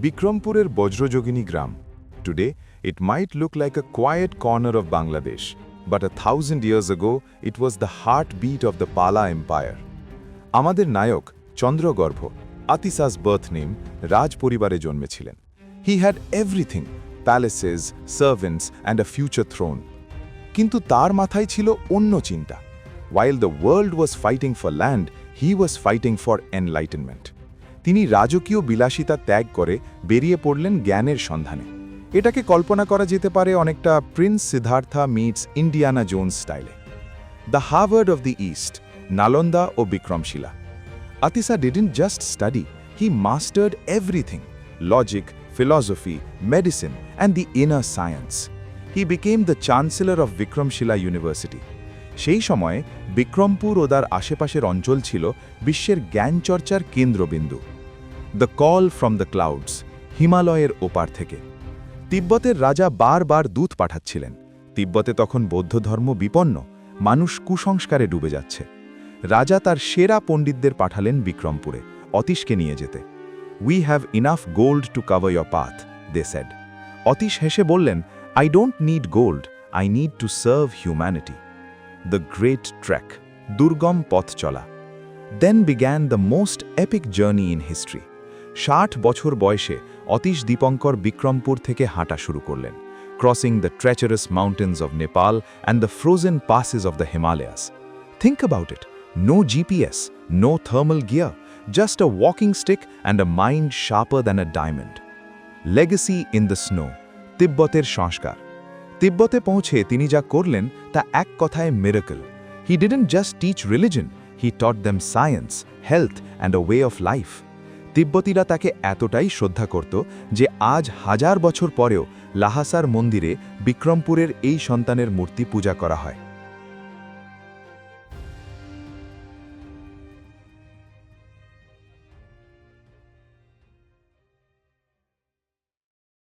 Bikrampurer Bajrajogini Gram. Today, it might look like a quiet corner of Bangladesh, but 1,000 years ago, it was the heartbeat of the Pala Empire. আমাদের নায়ক চন্দ্রগর্ভ, Atisa's birth name, রাজ পরিবারে জন্মেছিলেন. He had everything, palaces, servants, and a future throne. কিন্তু তার মাথায় ছিল অন্য চিন্তা. While the world was fighting for land, he was fighting for enlightenment. তিনি রাজকীয় বিলাসিতা ত্যাগ করে বেরিয়ে পড়লেন জ্ঞানের সন্ধানে. এটাকে কল্পনা করা যেতে পারে অনেকটা prince Siddhartha meets Indiana Jones স্টাইলে. The Harvard of the East, Nalanda ও Vikramshila. Atisa didn't just study, he mastered everything: logic, philosophy, medicine, and the inner science. He became the chancellor of Vikramshila University. সেই সময়ে বিক্রমপুর ও তার আশেপাশের অঞ্চল ছিল বিশ্বের জ্ঞানচর্চার কেন্দ্রবিন্দু. The call from the clouds, হিমালয়ের ওপার থেকে. তিব্বতের রাজা বারবার দূত পাঠাচ্ছিলেন. তিব্বতে তখন বৌদ্ধ ধর্ম বিপন্ন, মানুষ কুসংস্কারে ডুবে যাচ্ছে. রাজা তার সেরা পণ্ডিতদের পাঠালেন বিক্রমপুরে, অতীশকে নিয়ে যেতে. We have enough gold to cover your path, they said. Atish হেসে বললেন, I don't need gold, I need to serve humanity. The great track, দুর্গম পথ চলা. Then began the most epic journey in history. 60 বছর বয়সে অতীশ দীপঙ্কর বিক্রমপুর থেকে হাঁটা শুরু করলেন, crossing the treacherous mountains of Nepal and the frozen passes of the Himalayas. Think about it. No GPS, no thermal gear, just a walking stick and a mind sharper than a diamond. Legacy in the snow, তিব্বতের সংস্কার. তিব্বতে পৌঁছে তিনি যা করলেন তা এক কথায় miracle. He didn't just teach religion, he taught them science, health and a way of life. তিব্বতীরা তাকে এতটাই শ্রদ্ধা করত যে আজ 1000 বছর পরেও লাহাসার মন্দিরে বিক্রমপুরের এই সন্তানের মূর্তি পূজা করা হয়.